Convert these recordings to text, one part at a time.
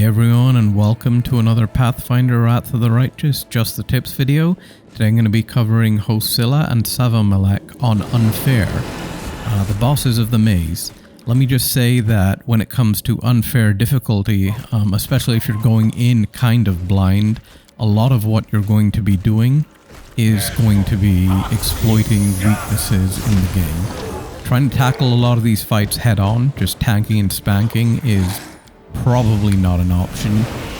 Hey everyone, and welcome to another Pathfinder Wrath of the Righteous Just the Tips video. Today I'm going to be covering Hosilla and Savamelekh on Unfair, the bosses of the maze. Let me just say that when it comes to unfair difficulty, especially if you're going in kind of blind, a lot of what you're going to be doing is going to be exploiting weaknesses in the game. Trying to tackle a lot of these fights head on, just tanking and spanking, is probably not an option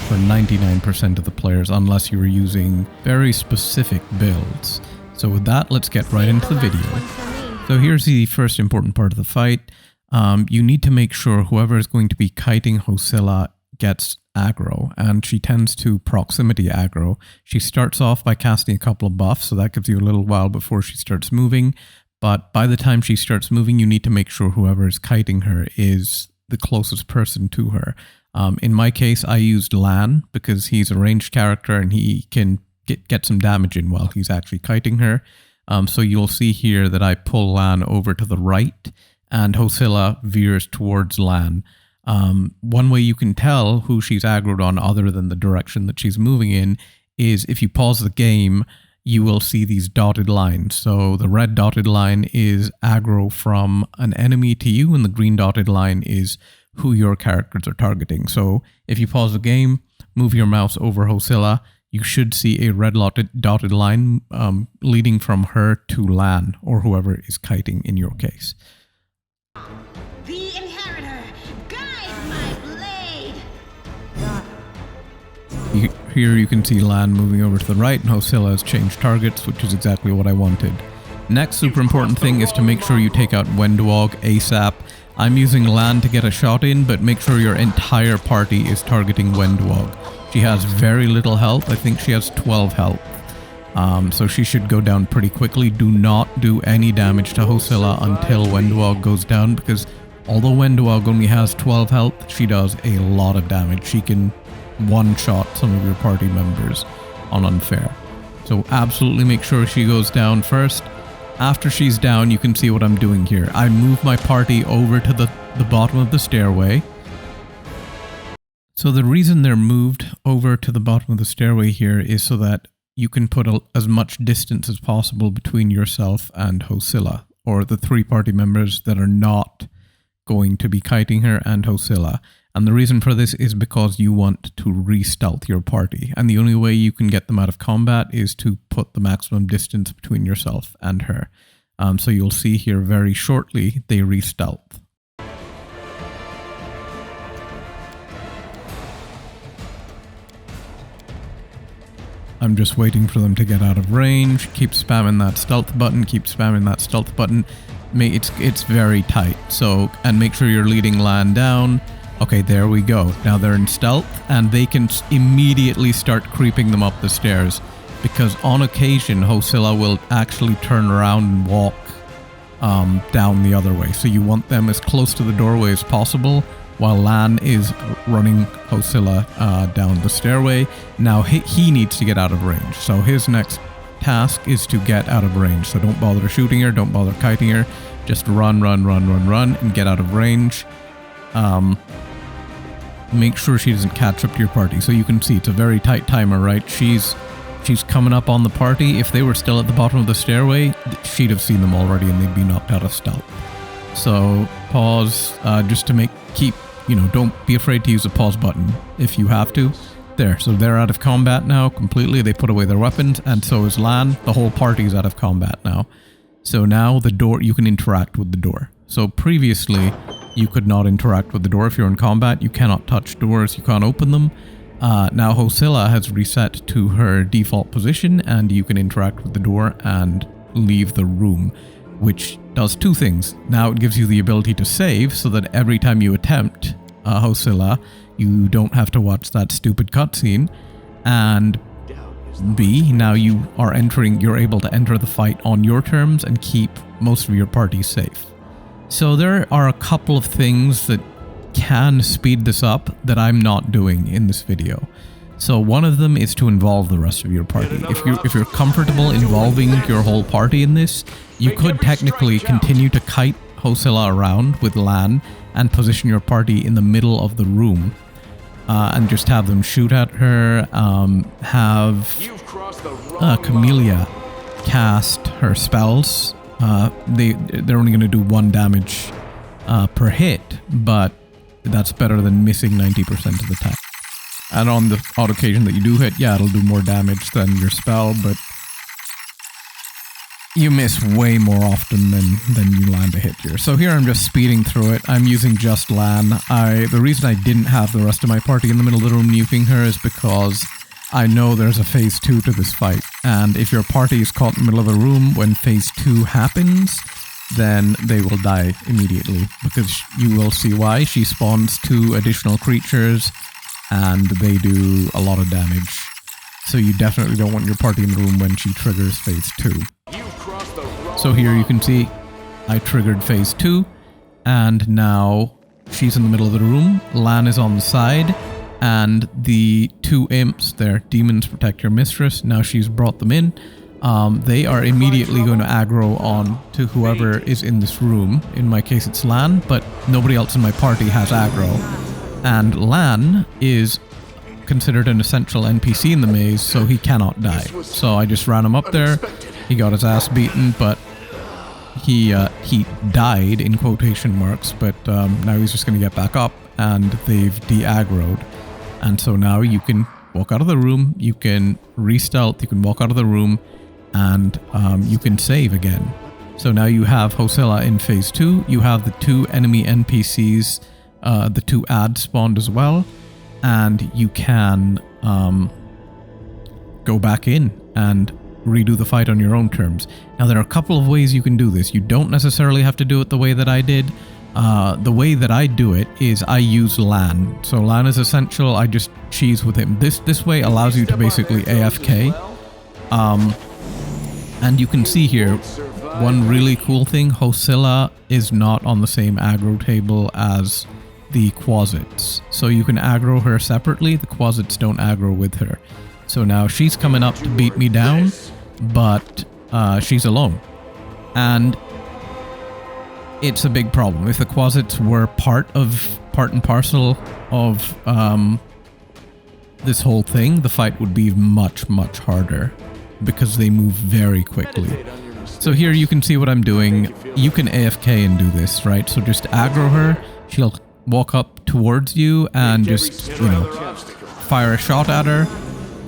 for 99% of the players unless you're using very specific builds. So with that, let's get right into the video. So here's the first important part of the fight. You need to make sure whoever is going to be kiting Hosilla gets aggro, and she tends to proximity aggro. She starts off by casting a couple of buffs, so that gives you a little while before she starts moving, but by the time she starts moving, you need to make sure whoever is kiting her is the closest person to her. In my case, I used Lan because he's a ranged character and he can get some damage in while he's actually kiting her. So you'll see here that I pull Lan over to the right and Hosilla veers towards Lan. One way you can tell who she's aggroed on other than the direction that she's moving in is if you pause the game, you will see these dotted lines. So the red dotted line is aggro from an enemy to you, and the green dotted line is who your characters are targeting. So if you pause the game, move your mouse over Hosilla, you should see a red dotted line leading from her to Lan, or whoever is kiting in your case. The inheritor, guide my blade. Here you can see Lan moving over to the right, and Hosilla has changed targets, which is exactly what I wanted. Next super important thing is to make sure you take out Wendwog ASAP. I'm using Lan to get a shot in, but make sure your entire party is targeting Wendwog. She has very little health. I think she has 12 health. So she should go down pretty quickly. Do not do any damage to Hosilla until Wendwog goes down, because although Wendwog only has 12 health, she does a lot of damage. She can one-shot some of your party members on Unfair. So absolutely make sure she goes down first. After she's down, you can see what I'm doing here. I move my party over to the bottom of the stairway. So the reason they're moved over to the bottom of the stairway here is so that you can put as much distance as possible between yourself and Hosilla, or the three party members that are not going to be kiting her and Hosilla. And the reason for this is because you want to re-stealth your party, and the only way you can get them out of combat is to put the maximum distance between yourself and her. So you'll see here very shortly they re-stealth. I'm just waiting for them to get out of range. Keep spamming that stealth button, keep spamming that stealth button. It's very tight, so, and make sure you're leading Lan down. Okay, there we go. Now they're in stealth, and they can immediately start creeping them up the stairs, because on occasion, Hosilla will actually turn around and walk down the other way. So you want them as close to the doorway as possible, while Lan is running Hosilla down the stairway. Now he needs to get out of range, so his next task is to get out of range. So don't bother shooting her, don't bother kiting her, just run, and get out of range. Make sure she doesn't catch up to your party. So you can see it's a very tight timer, right? She's coming up on the party. If they were still at the bottom of the stairway, she'd have seen them already and they'd be knocked out of stealth. So pause, just to don't be afraid to use a pause button if you have to. There, so they're out of combat now completely. They put away their weapons, and so is Lan. The whole party is out of combat now. So now the door, you can interact with the door. So previously, you could not interact with the door if you're in combat. You cannot touch doors, you can't open them. Now Hosilla has reset to her default position, and you can interact with the door and leave the room, which does two things. Now it gives you the ability to save, so that every time you attempt Hosilla, you don't have to watch that stupid cutscene. And B, now you're able to enter the fight on your terms and keep most of your party safe. So there are a couple of things that can speed this up that I'm not doing in this video. So one of them is to involve the rest of your party. If you're comfortable involving your whole party in this, you could technically continue to kite Hosilla around with Lan and position your party in the middle of the room. and just have them shoot at her. Have Camellia cast her spells. They're only going to do 1 damage per hit, but that's better than missing 90% of the time. And on the odd occasion that you do hit, yeah, it'll do more damage than your spell, but you miss way more often than you land a hit here. So here I'm just speeding through it. I'm using just Lan. The reason I didn't have the rest of my party in the middle of the room nuking her is because I know there's a phase 2 to this fight. And if your party is caught in the middle of the room when phase 2 happens, then they will die immediately. Because you will see why. She spawns 2 additional creatures and they do a lot of damage. So you definitely don't want your party in the room when she triggers phase 2. So here you can see I triggered phase 2 and now she's in the middle of the room. Lan is on the side and the 2 imps, they're demons protect your mistress. Now she's brought them in. They are immediately going to aggro on to whoever is in this room. In my case it's Lan, but nobody else in my party has aggro. And Lan is considered an essential NPC in the maze, so he cannot die. So I just ran him up there. He got his ass beaten, but he died in quotation marks. But now he's just going to get back up, and they've de-aggroed. And so now you can walk out of the room, you can re-stealth, you can walk out of the room, and you can save again. So now you have Hosilla in phase 2. You have the 2 enemy NPCs. The 2 ads spawned as well, and you can go back in and redo the fight on your own terms. Now there are a couple of ways you can do this. You don't necessarily have to do it the way that I did. The way that I do it is I use Lan. So Lan is essential. I just cheese with him. This way allows you to basically AFK. And you can see here, one really cool thing, Hosilla is not on the same aggro table as the Quasits. So you can aggro her separately, the Quasits don't aggro with her. So now she's coming up to beat me down, but she's alone. And it's a big problem. If the Quasits were part and parcel of this whole thing, the fight would be much, much harder because they move very quickly. So here you can see what I'm doing. You can AFK and do this, right? So just aggro her, she'll walk up towards you and just, fire a shot at her.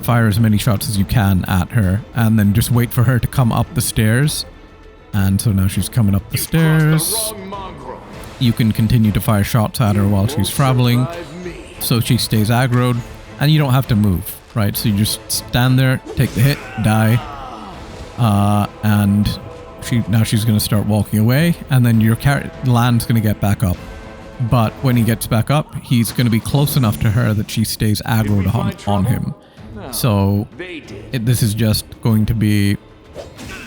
Fire as many shots as you can at her, and then just wait for her to come up the stairs. And so now she's coming up the stairs. You can continue to fire shots at her while she's traveling, so she stays aggroed, and you don't have to move, right? So you just stand there, take the hit, die, and she's going to start walking away, and then your Lan's going to get back up. But when he gets back up, he's going to be close enough to her that she stays aggroed on him. So this is just going to be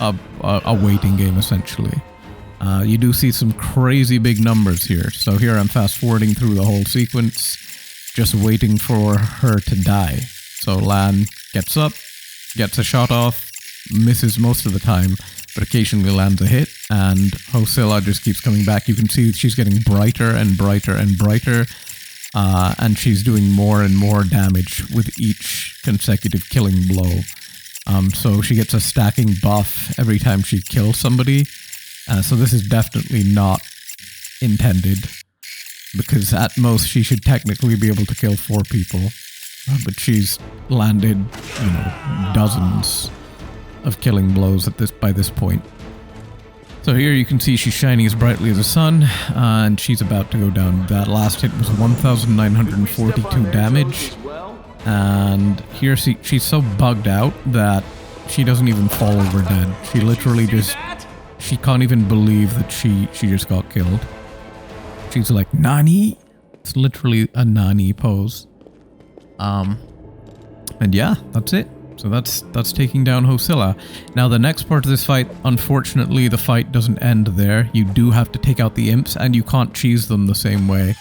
a waiting game, essentially. You do see some crazy big numbers here. So here I'm fast forwarding through the whole sequence, just waiting for her to die. So Lan gets up, gets a shot off, misses most of the time, but occasionally lands a hit, and Hosilla just keeps coming back. You can see she's getting brighter and brighter and brighter, and she's doing more and more damage with each consecutive killing blow. So she gets a stacking buff every time she kills somebody. So this is definitely not intended, because at most she should technically be able to kill 4 people, but she's landed, dozens of killing blows by this point. So here you can see she's shining as brightly as the sun, and she's about to go down. That last hit was 1,942 damage, and here she's so bugged out that she doesn't even fall over dead. She literally she can't even believe that she just got killed. She's like, Nani? It's literally a Nani pose. And yeah, that's it. So that's taking down Hosilla. Now the next part of this fight, unfortunately the fight doesn't end there. You do have to take out the imps, and you can't cheese them the same way.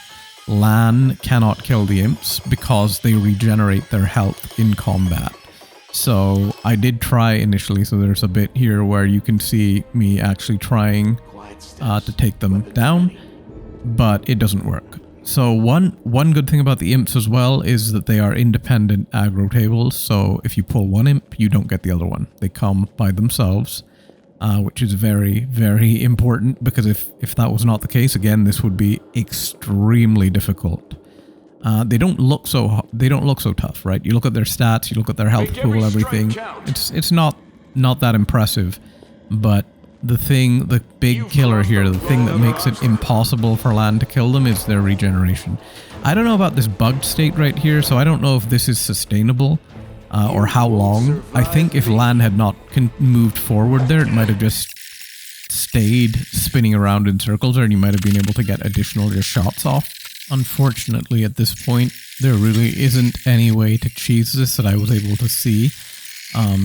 Lan cannot kill the imps because they regenerate their health in combat. So I did try initially, so there's a bit here where you can see me actually trying to take them down, but it doesn't work. So one good thing about the imps as well is that they are independent aggro tables. So if you pull one imp, you don't get the other one. They come by themselves, which is very, very important, because if that was not the case, again, this would be extremely difficult. They don't look so tough, right? You look at their stats, you look at their health pool, everything. It's not that impressive, but the big killer here, the thing that makes it impossible for land to kill them, is their regeneration. I don't know about this bugged state right here, so I don't know if this is sustainable or how long. I think if land had not moved forward there, it might have just stayed spinning around in circles, and you might have been able to get additional just shots off. Unfortunately, at this point, there really isn't any way to cheese this that I was able to see.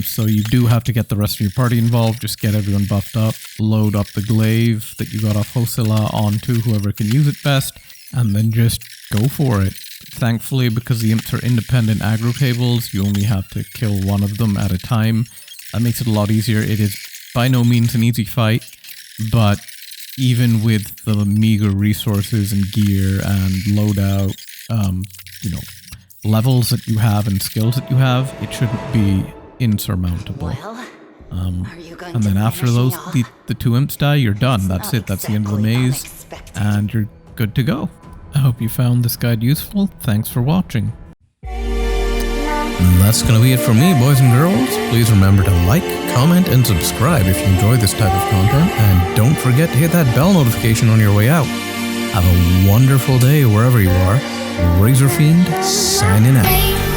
So you do have to get the rest of your party involved, just get everyone buffed up, load up the glaive that you got off Hosilla onto whoever can use it best, and then just go for it. Thankfully, because the imps are independent aggro tables, you only have to kill one of them at a time. That makes it a lot easier. It is by no means an easy fight, but even with the meager resources and gear and loadout, levels that you have and skills that you have, it shouldn't be insurmountable. And then after those, the two imps die, you're done. That's it. That's the end of the maze, and you're good to go. I hope you found this guide useful. Thanks for watching. And that's going to be it for me, boys and girls. Please remember to like, comment, and subscribe if you enjoy this type of content, and don't forget to hit that bell notification on your way out. Have a wonderful day wherever you are. Razor Fiend, signing out.